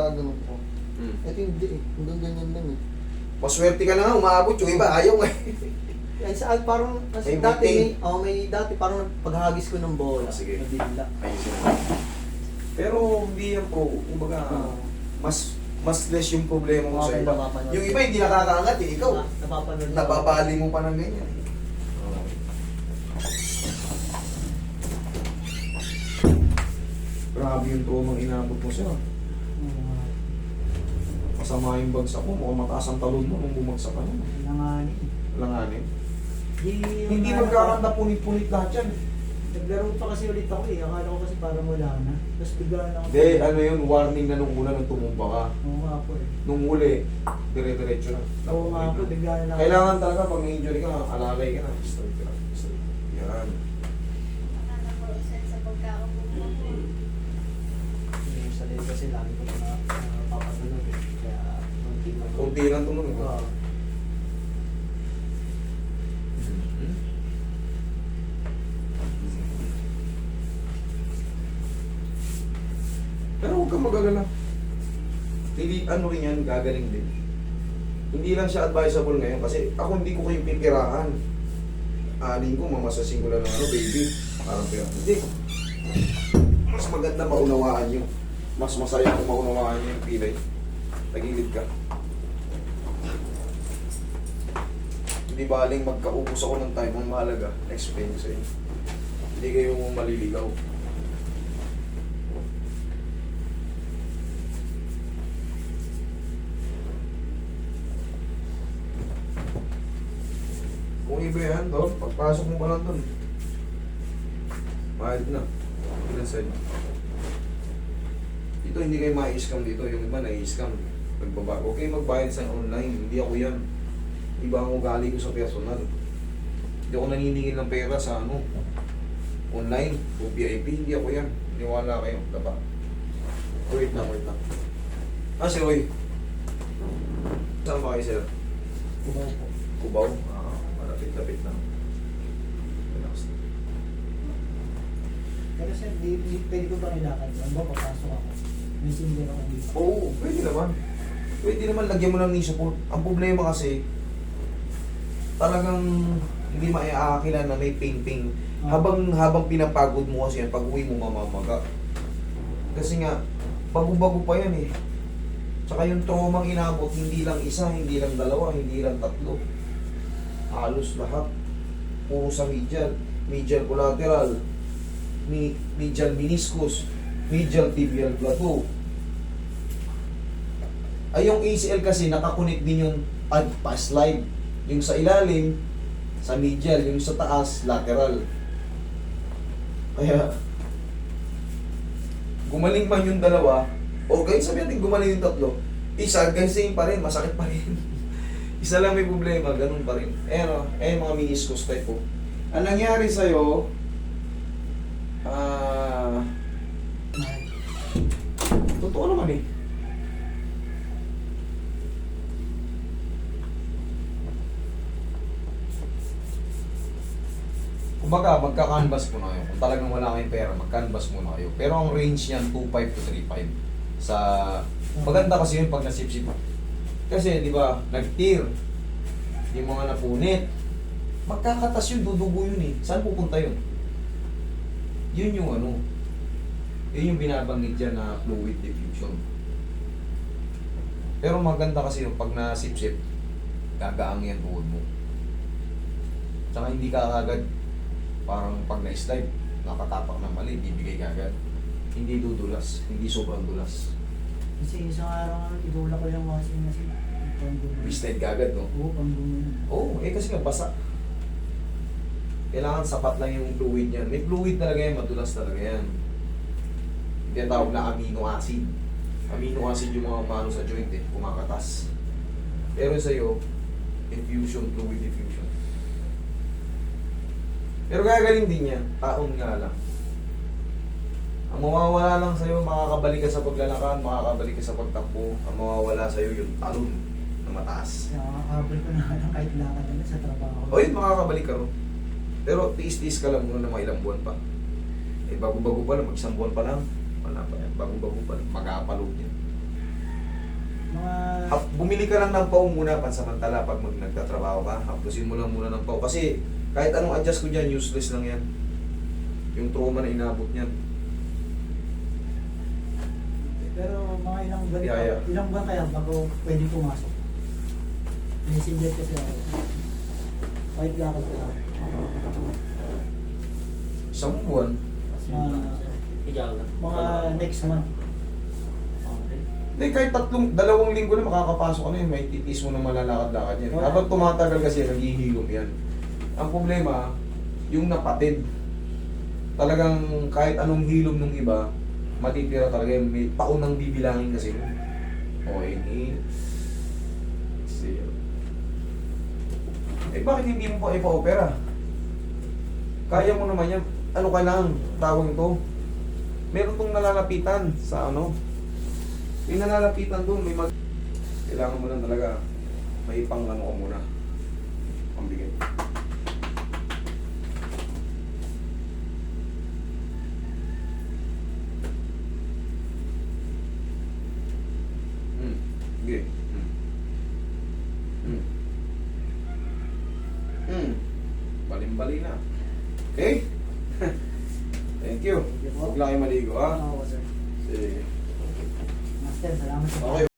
pagkaganon ko. Ito hindi eh. Hanggang ganyan lang eh. Maswerte ka na nga, umaabot. Yung iba, ayaw eh. Yan sa parang kasi May dati meeting. may dati parang paghagis ko ng bola. Sige. Nabigla. Ayusin mo. Pero hindi yan po, kumbaga, mas less yung problema mo sa Okay, iba. napapanood. Yung iba hindi nakakaangat eh, ikaw. Napapanood. Napapali mo pa ng ganyan eh. Grabe yung trauma inabot mo siya. Masama yung bagsak mo, mukhang mataas ang talon mo nung bumagsak ka naman. Langanin. Langanin. Hindi magkakanta punit-punit lahat yan. Naglaro pa kasi ulit ako eh. Akala ko kasi parang wala na. Tapos bigla na ako. Hindi, ano yun, warning na nung una nung tumumba ka. Oo nga po eh. Nung huli, dire-diretso na. Oo nga po, bigla na lang. Kailangan talaga pag na-injury ka, alalay ka na. Straight ka na. Straight. Yan. Yung sa late kasi lagi ko na papatunog eh. Kaya Kunti lang tumunog. Oo. Pero huwag kang mag-alala. Hindi, ano rin yan, gagaling din. Hindi lang siya advisable ngayon kasi ako hindi ko kayong pipirahan. Aling ko, mamasasin ko lang ng ano, baby. Parang pira. Hindi. Mas maganda maunawaan nyo. Mas masaya kung maunawaan nyo yung pilay. Tagilid ka. Hindi baling magkaubos ako ng time. Ang mahalaga, explain ko sa inyo. Hindi kayo maliligaw. Kung iba yan, doon, pagpasok mo pa lang doon. Mahal na. Ilan sa'yo? Dito hindi kayo ma-scam dito. Yung iba na-scam. Nagbabago. Okay, magbayad sa online. Hindi ako yan. Iba ang ugali ko sa personal. Hindi ako naniningil ng pera sa ano. Online o VIP. Hindi ako yan. Niwala kayo. Daba. Wait lang, wait lang. Ah, si Roy. Saan ba kayo, sir? Kubaw po. Kubaw? Malapit-lapit na. Relax na. Pero sir, pwede ko ba nilakad? Ano ba, papasok ako? May single ako dito. Oo, pwede naman. Pwede naman lagyan mo ng knee support. Ang problema kasi, talagang hindi maiaakilan na may pain-pain. Habang pinapagod mo kasi yan, pag uwi mo mamamaga. Kasi nga, bago-bago pa yan eh. Tsaka yung traumang inabot, hindi lang isa, hindi lang dalawa, hindi lang tatlo. Halos lahat. Puro sa medial. Medial collateral. Medial meniscus. Medial tibial plateau. Ay yung ACL kasi nakakunik din yung pa-slide. Yung sa ilalim, sa medial. Yung sa taas, lateral. Kaya, gumaling man yung dalawa, o guys, sabi natin gumaling yung tatlo, isa, guys, same pa rin, masakit pa rin. Isa lang may problema, ganun pa rin. Mga meniscus type po. Ang nangyari sa'yo, totoo naman eh. Kumbaga, magka-canvas mo na kayo. Kung talagang wala kayong pera, mag-canvas muna kayo. Pero ang range niyan, 2.5 to 3.5. Sa maganda kasi yun pag nasipsip. Kasi, di ba, nag-tear. Yung mga napunit. Magkakatas yun, dudugo yun eh. Saan pupunta yun? Yun yung ano. Yun yung binabanggit dyan na fluid diffusion. Pero maganda kasi yun, pag nasipsip, gagaang yan tuhod mo. Tsaka hindi ka agad parang pag na-slide, nakatapak ng mali, bibigay kagad. Hindi dudulas, hindi sobrang dulas. Kasi isang araw nga, itulak ko yung washing machine. Slide kagad, no? Oo, panggumin. Oo, kasi nga basa. Kailangan sapat lang yung fluid niyan. May fluid talaga yan, madulas talaga yan. Hindi tawag na amino acid. Amino acid yung mga mano sa joint eh, kumakatas. Pero sa'yo, diffusion, fluid diffusion. Pero gagaling din yan, taon nga lang. Ang mawawala lang sa'yo, makakabalik ka sa paglalakad, makakabalik ka sa pagtakbo. Ang mawawala sa'yo yung talon na mataas. Nakakabal ko na lang kahit lakad naman sa trabaho. O yun, makakabalik ka ron. Pero tiis-tiis ka lang muna ng mga ilang buwan pa. Eh, bago-bago pa lang, mag-isang buwan pa lang, wala pa yan. Bago-bago pa lang, mag-aapalog yan. Mga... Bumili ka lang ng pau muna pansamantala pag nagtatrabaho ka. Haplusin mo lang muna ng pau. Kasi kahit anong adjust ko dyan, useless lang yan. Yung trauma na inabot niyan. Pero mga ilang buwan, Yeah. ilang buwan kaya bago pwede pumasok. Messenger kasi ako. Kahit lakad ko lang. Isang buwan. Mga next month. Hindi, kahit 2 linggo na makakapasok ka na yun. May titis mo na malalakad-lakad yan. Wala. Habang tumatagal kasi, naghihilom yan. Ang problema, yung napatid. Talagang kahit anong hilom nung iba, matitira talaga yung may paunang bibilangin kasi. O, inhale. Exhale. Eh, bakit hindi mo pa ipa-opera? Kaya mo naman yan. Ano ka lang, tawag ito. Meron tong nalalapitan sa ano. May nalalapitan doon, may mag... Kailangan mo lang talaga, may pang ano ka muna. Pambigay. Okay. Baling-bali na. Okay? Thank you. Thank you po. Huwag lang kayo maligo, ha? Oo, sir. Sige. Master, salamat sa Okay.